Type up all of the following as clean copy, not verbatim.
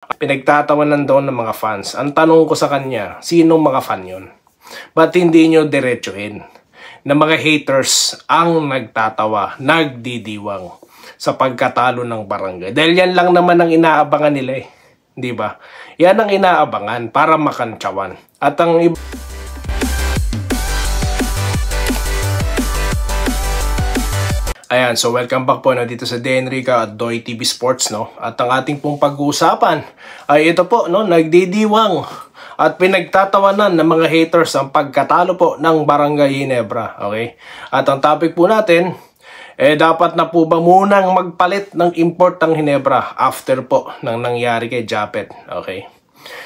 Pinagtatawanan daw ng mga fans. Ang tanong ko sa kanya, sinong mga fan yun? Ba't hindi nyo diretsuhin na mga haters ang nagtatawa, nagdidiwang sa pagkatalo ng barangay? Dahil yan lang naman ang inaabangan nila eh. Di ba? Yan ang inaabangan para makantsawan. At ang ayan, so welcome back po dito sa Denrica at Doy TV Sports, no? At ang ating pong pag-uusapan ay ito po, no? Nagdidiwang at pinagtatawanan ng mga haters ang pagkatalo po ng Barangay Ginebra, okay? At ang topic po natin, dapat na po ba munang magpalit ng import ng Ginebra after po ng nangyari kay Japet, okay?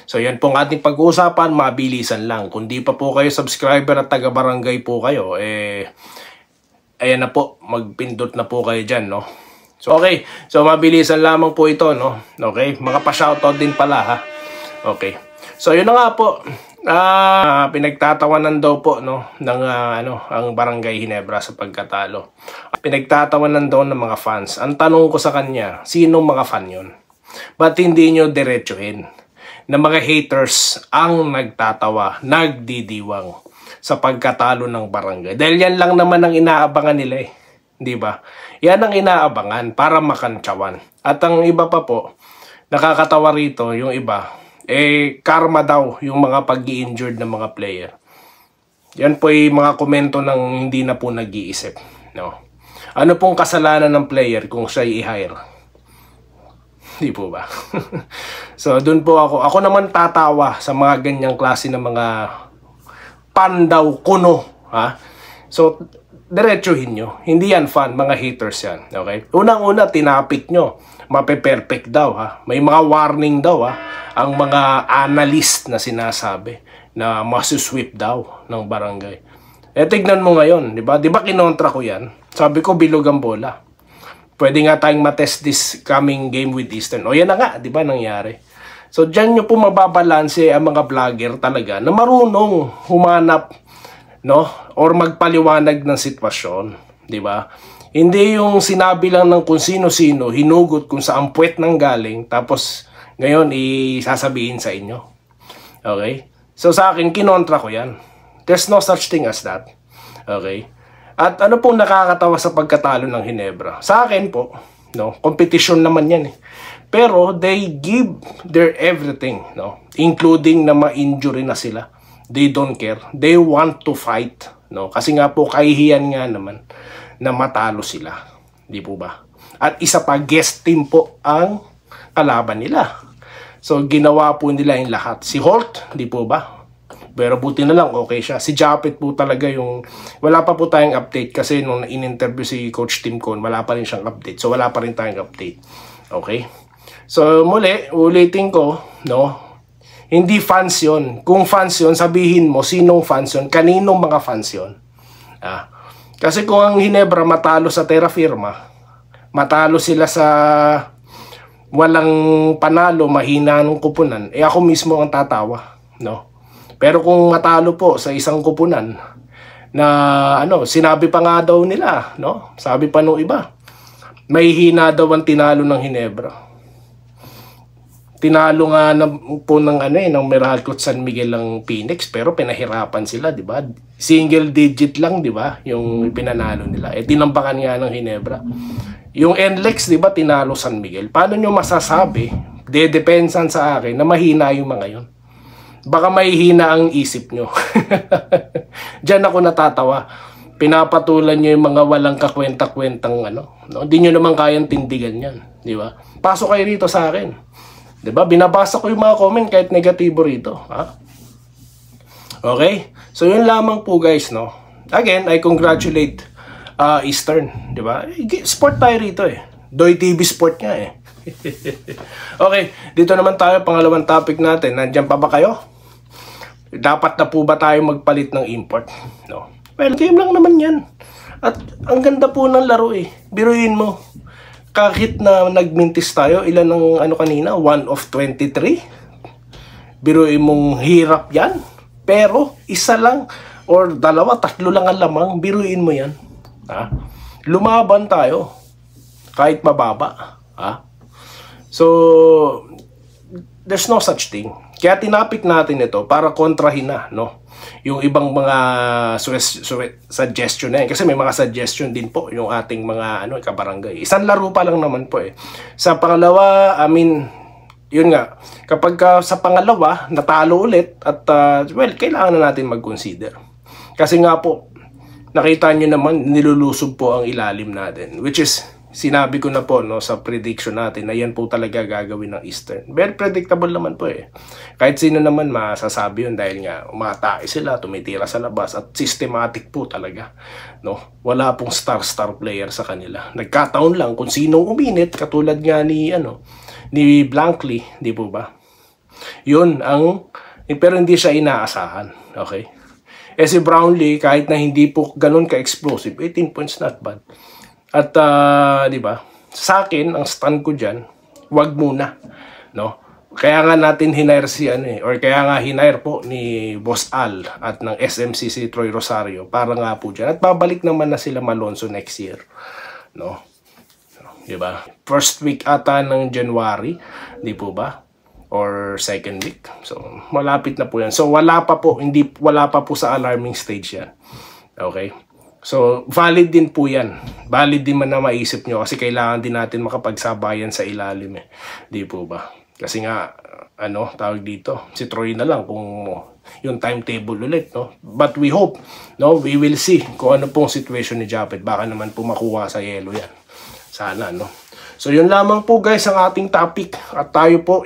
So yan pong ating pag-uusapan, mabilisan lang. Kung di pa po kayo subscriber at taga-barangay po kayo, ayan na po, magpindot na po kayo dyan, no? So, okay. So, mabilisan lamang po ito, no? Okay? Makapa-shoutout din pala, ha? Okay. So, yun na nga po. Pinagtatawanan daw po, no? Ng, ang Barangay Ginebra sa pagkatalo. Pinagtatawanan daw ng mga fans. Ang tanong ko sa kanya, sinong mga fan yun? Ba't hindi nyo diretsuhin na mga haters ang nagtatawa, nagdidiwang sa pagkatalo ng barangay? Dahil yan lang naman ang inaabangan nila eh. Di ba? Yan ang inaabangan para makantsawan. At ang iba pa po, nakakatawa rito yung iba, karma daw yung mga pag-i-injured ng mga player. Yan po yung mga komento ng hindi na po nag-iisip. No? Ano pong kasalanan ng player kung siya i-hire? Di po ba? So, dun po ako naman tatawa sa mga ganyang klase ng mga pandaw kuno, ha? So, diretsuhin nyo. Hindi yan fan, mga haters yan. Okay? Unang-una, tinapik nyo. Mape-perfect daw, ha? May mga warning daw, ha? Ang mga analyst na sinasabi na masusweep daw ng barangay. Tignan mo ngayon, di ba? Di ba kinontra ko yan? Sabi ko, bilog ang bola. Pwede nga tayong matest this coming game with Eastern. O yan na nga, di ba nangyari? So, dyan nyo po mababalanse ang mga vlogger talaga na marunong humanap, no? Or magpaliwanag ng sitwasyon, di ba? Hindi yung sinabi lang ng kung sino-sino, hinugot kung saan puwet nang galing, tapos ngayon isasabihin sa inyo. Okay? So, sa akin, kinontra ko yan. There's no such thing as that. Okay? At ano pong nakakatawa sa pagkatalo ng Ginebra? Sa akin po, no? Competition naman yan eh. Pero they give their everything, no? Including na ma-injury na sila. They don't care. They want to fight, no? Kasi nga po kahihiyan nga naman na matalo sila. Di po ba? At isa pa, guest team po ang kalaban nila. So ginawa po nila yung lahat. Si Holt, di po ba? Pero buti na lang, okay siya. Si Japet po talaga yung... Wala pa po tayong update kasi nung in-interview si Coach Tim Con, wala pa rin siyang update. So wala pa rin tayong update. Okay? So muli, ulitin ko, no? Hindi fans yun. Kung fans yun, sabihin mo, sinong fans yun? Kaninong mga fans yun? Kasi kung ang Ginebra matalo sa Terra Firma, matalo sila sa walang panalo, mahina ng kupunan, ako mismo ang tatawa, no? Pero kung matalo po sa isang kupunan na sinabi pa nga daw nila, no? Sabi pa nung iba, may hina daw ang tinalo ng Ginebra. Tinalo nga po ng ng Meralco at San Miguel ng Phoenix, pero pinahirapan sila, di ba? Single digit lang, di ba? Yung pinanalo nila. Tinambakan nga ng Ginebra. Yung NLEX, di ba, tinalo San Miguel. Paano nyo masasabi, dedepensan sa akin, na mahina yung mga yun? Baka mahihina ang isip nyo. Diyan ako natatawa. Pinapatulan nyo yung mga walang kakwenta-kwentang no? Hindi nyo naman kayang tindigan yan. Di ba? Pasok kayo rito sa akin. Di ba? Binabasa ko yung mga comment kahit negatibo rito. Ha? Okay? So yun lamang po guys, no? Again, I congratulate Eastern. Di ba? Sport tayo rito eh. Doy TV Sport nga eh. Okay, dito naman tayo, pangalawang topic natin. Nandiyan pa ba kayo? Dapat na po ba tayo magpalit ng import? No. Well, game lang naman yan. At ang ganda po ng laro eh. Biruin mo. Kahit na nagmintis tayo, ilan ng kanina? 1 of 23? Biruin mong hirap yan. Pero, isa lang or dalawa, tatlo lang ang lamang. Biruin mo yan. Ha? Lumaban tayo. Kahit mababa. Ha? So, there's no such thing. Kaya tinapik natin ito para kontrahin na, no? Yung ibang mga suggestion na yan. Kasi may mga suggestion din po yung ating mga kabarangay. Isang laro pa lang naman po eh. Sa pangalawa, I mean, yun nga, kapag sa pangalawa, natalo ulit at well, kailangan na natin mag-consider. Kasi nga po, nakita nyo naman, nilulusob po ang ilalim natin. Which is, sinabi ko na po no, sa prediction natin na yan po talaga gagawin ng Eastern. Very predictable naman po eh. Kahit sino naman masasabi yun dahil nga umatake sila, tumitira sa labas at systematic po talaga. No? Wala pong star player sa kanila. Nagkataon lang kung sinong uminit katulad nga ni Blankley, di po ba? Yun pero hindi siya inaasahan. Okay? Eh si Brownlee, kahit na hindi po ganun ka-explosive, 18 points not bad. At di ba? Sa akin, ang stand ko diyan, wag muna, no? Kaya nga natin hinire or kaya nga hinire po ni Boss Al at ng SMC si Troy Rosario para nga po diyan. At babalik naman na sila Malonzo next year, no? Di ba? First week ata ng January, di po ba? Or second week. So, malapit na po yan. So, wala pa po po sa alarming stage yan. Okay? So, valid din po yan. Valid din man na maisip nyo kasi kailangan din natin makapagsabayan sa ilalim eh. Di po ba? Kasi nga, tawag dito, si Troy na lang kung yung timetable ulit, no? But we hope, no? We will see kung ano pong situation ni Japet. Baka naman po makuha sa yellow yan. Sana, no? So, yun lamang po guys ang ating topic. At tayo po,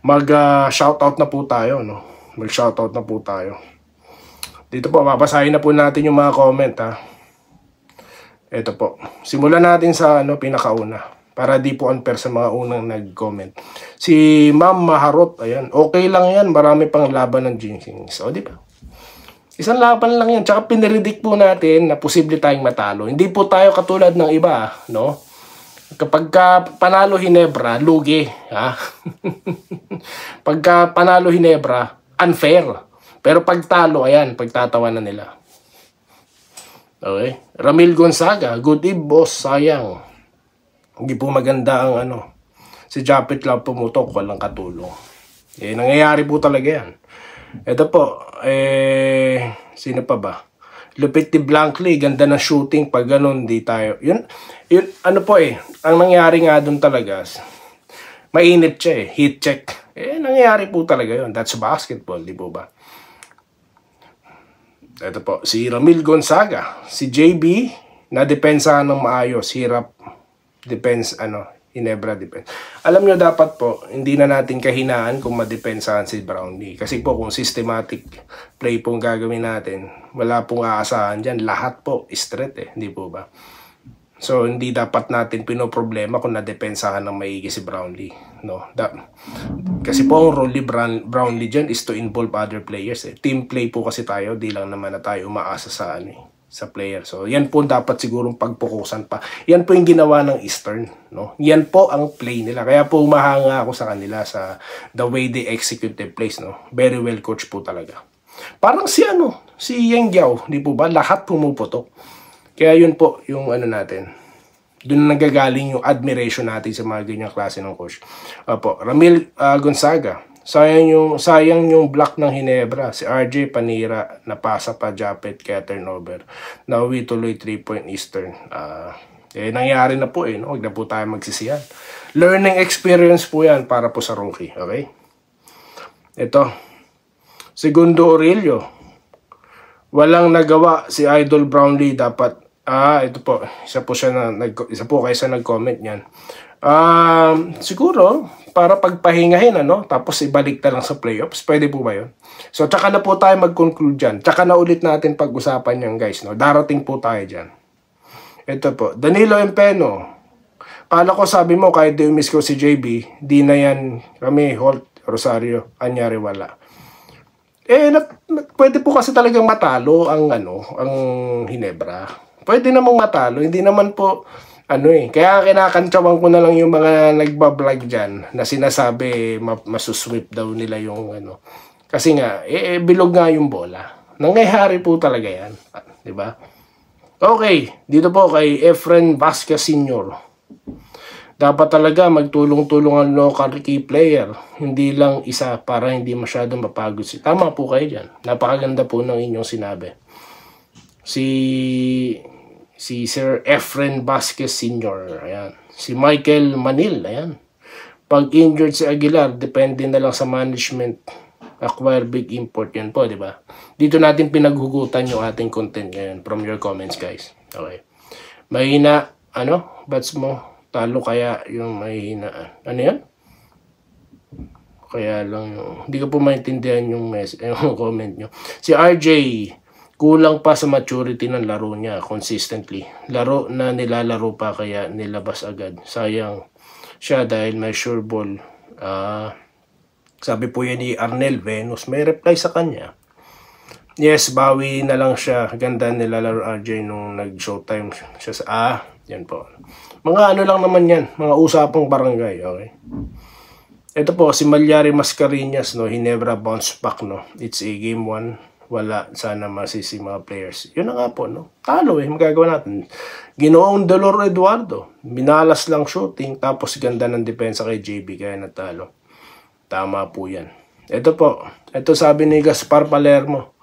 mag-shoutout na po tayo, no? Mag-shoutout na po tayo. Dito po, babasahin na po natin yung mga comment, ha. Ito po. Simulan natin sa pinakauna. Para di po unfair sa mga unang nag-comment. Si Ma'am Maharot, ayan. Okay lang yan. Marami pang laban ng Jinxings. O, di ba? Isang laban lang yan. Tsaka pinredict po natin na posible tayong matalo. Hindi po tayo katulad ng iba, no? Kapag panalo Hinebra, lugi, ha? Pagka panalo Hinebra, unfair. Pero pag talo, ayan, pagtatawanan nila. Okay? Ramil Gonzaga, good eve, boss, sayang. Hindi po maganda ang si Japet lang pumutok, walang katulong. Eh, nangyayari po talaga yan. Ito po, sino pa ba? Lupit ni Blankley, ganda na shooting, pag ganun, di tayo. Yun, ang nangyari nga dun talaga, mainit siya eh, heat check. Nangyayari po talaga yun. That's basketball, di po ba? Ito po, si Ramil Gonzaga, si JB, na-depensahan ng maayos, hirap, Hinebra depends. Alam nyo dapat po, hindi na natin kahinaan kung madepensahan si Brownlee. Kasi po kung systematic play pong gagawin natin, wala pong aasahan dyan. Lahat po, straight eh, hindi po ba? So, hindi dapat natin pinoproblema kung nadepensahan ng maigi si Brownlee. No? Kasi po ang role ni Brownlee dyan is to involve other players. Eh. Team play po kasi tayo, di lang naman na tayo umaasa sa sa player. So, yan po dapat sigurong pagpukusan pa. Yan po yung ginawa ng Eastern. No? Yan po ang play nila. Kaya po umahanga ako sa kanila sa the way they execute their plays. No? Very well coached po talaga. Parang si Yang Giao, di po ba? Lahat pumuputok. Kaya yun po yung natin. Doon nagagaling yung admiration natin sa mga ganyang klase ng coach. Opo, Ramil Gonzaga. Sayang yung block ng Hinebra. Si RJ panira, napasa pa Japet kaya turnover. Nauwi tuloy 3-point Eastern. Nangyari na po no? Huwag na po tayo magsisiyan. Learning experience po yan para po sa rookie. Okay? Ito. Segundo Aurelio. Walang nagawa si Idol Brownlee dapat. Ito po. Isa po kayo sa nag-comment niyan. Siguro para pagpahingahin tapos ibalik na lang sa playoffs, pwede po ba yun? So tsaka na po tayo mag-conclude dyan, tsaka na ulit natin pag-usapan yan guys, darating po tayo dyan. Ito po, Danilo Empeno, kala ko sabi mo kahit di-miss ko si JB, di na yan kami, Holt, Rosario, anyari wala. Pwede po kasi talagang matalo ang Hinebra. Pwede namang matalo, hindi naman po kaya kinakantsawan ko na lang yung mga nagbablog dyan na sinasabi masusweep daw nila yung kasi nga, bilog nga yung bola. Nangyayari po talaga yan. Diba? Okay, dito po kay Efren Vasquez Sr. Dapat talaga magtulong-tulong ang local key player. Hindi lang isa para hindi masyadong mapagod si. Tama po kayo dyan. Napakaganda po ng inyong sinabi. Si Sir Efren Vasquez Sr. Ayan. Si Michael Manil. Ayan. Pag injured si Aguilar, depende na lang sa management. Acquire big import. Yan po, di ba? Dito natin pinaghugutan yung ating content ngayon from your comments, guys. Okay. Mahina, bats mo. Talo kaya yung mahina. Ano yan? Kaya lang yung... Hindi ko po maintindihan yung comment nyo. Si RJ, kulang pa sa maturity ng laro niya consistently. Laro na nilalaro pa kaya nilabas agad. Sayang siya dahil may sure ball. Sabi po yan ni Arnel Venus. May reply sa kanya. Yes, bawi na lang siya. Ganda nilalaro RJ nung nag-showtime siya sa... yan po. Mga lang naman yan. Mga usapang barangay. Okay. Ito po, si Malyari Mascareñas, no? Hinebra bounce back, no? It's a game 1. Wala. Sana masisi mga players. Yun na nga po, no? Talo magagawa natin. Ginoong Dolor Eduardo. Binalas lang shooting. Tapos ganda ng depensa kay JB. Kaya natalo. Tama po yan. Ito po. Ito sabi ni Gaspar Palermo.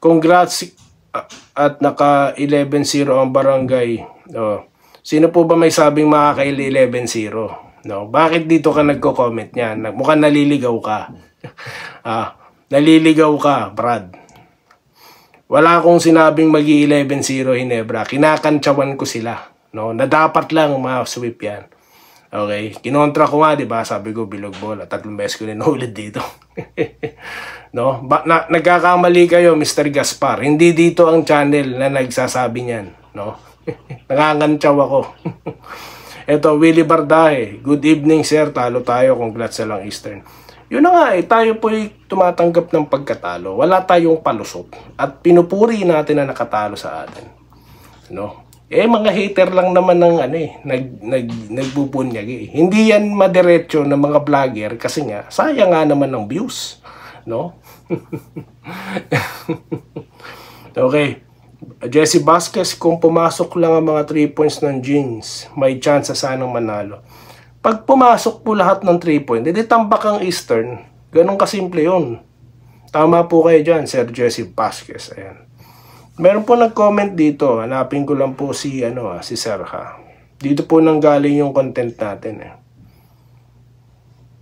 Congrats at naka 11-0 ang barangay. Sino po ba may sabing makaka 11-0? No? Bakit dito ka nagko-comment niyan? Mukhang naliligaw ka. Naliligaw ka, Brad. Wala akong sinabing magi 11-0 Hinebra. Kinakantsawan ko sila. No? Na dapat lang ma-sweep yan. Okay? Kinontra ko nga, di ba? Sabi ko, bilog bola. 3 beses ko ninulit dito. No? Nagkakamali kayo, Mr. Gaspar. Hindi dito ang channel na nagsasabi niyan. No? Nangangantsaw ako. Eto, Willie Bardahe. Good evening, sir. Talo tayo. Congrats sa lang Eastern. Yun na nga tayo po'y tumatanggap ng pagkatalo. Wala tayong palusot. At pinupuri natin na nakatalo sa atin. No? Mga hater lang naman ng nagbubunyag. Hindi yan madiretso ng mga vlogger kasi nga, sayang nga naman ng views. No? Okay. Jesse Vasquez, kung pumasok lang ang mga 3 points ng Jeans, may chance sa sanang manalo. Pag pumasok po lahat ng 3 points, edi tambak ang Eastern. Ganun kasimple yun. Tama po kayo dyan, Sir Jesse Vasquez. Ayan. Meron po nag-comment dito. Hanapin ko lang po si Sir ha. Dito po nanggaling yung content natin.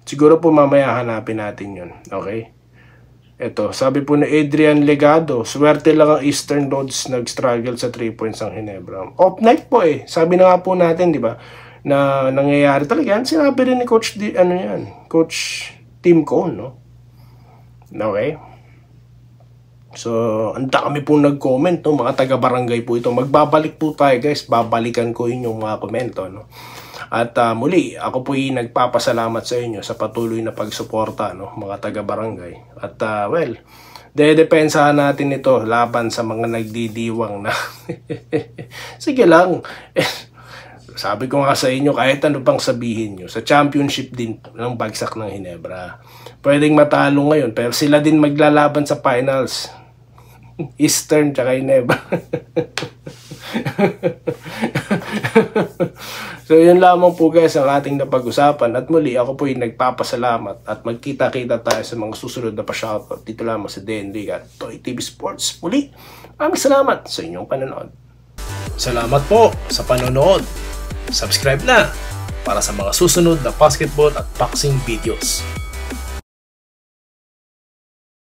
Siguro po mamaya hanapin natin yun. Okay? Ito, sabi po ni Adrian Legado, swerte lang ang Eastern Lords nag-struggle sa 3 points ang Hinebra. Off night po Sabi na nga po natin, di ba, na nangyayari talaga yan. Sinabi rin ni Coach, Coach Tim Cone, no? Okay? So, ang dami pong nag-comment, no? Mga taga-barangay po ito. Magbabalik po tayo, guys. Babalikan ko yun yung mga komento, no? At muli, ako po nagpapasalamat sa inyo sa patuloy na pagsuporta, no, mga taga-barangay. At dedepensahan natin ito laban sa mga nagdidiwang na. Sige lang. Sabi ko nga sa inyo, kahit ano pang sabihin nyo, sa championship din ng bagsak ng Hinebra. Pwedeng matalo ngayon, pero sila din maglalaban sa finals. Eastern tsaka Hinebra. So yun lamang po guys ang ating napag-usapan. At muli ako po nagpapasalamat at magkita-kita tayo sa mga susunod na pa-shoutout dito lamang sa DND at Toy TV Sports. Muli, maraming salamat sa inyong panonood. Salamat po sa panonood. Subscribe na para sa mga susunod na basketball at boxing videos.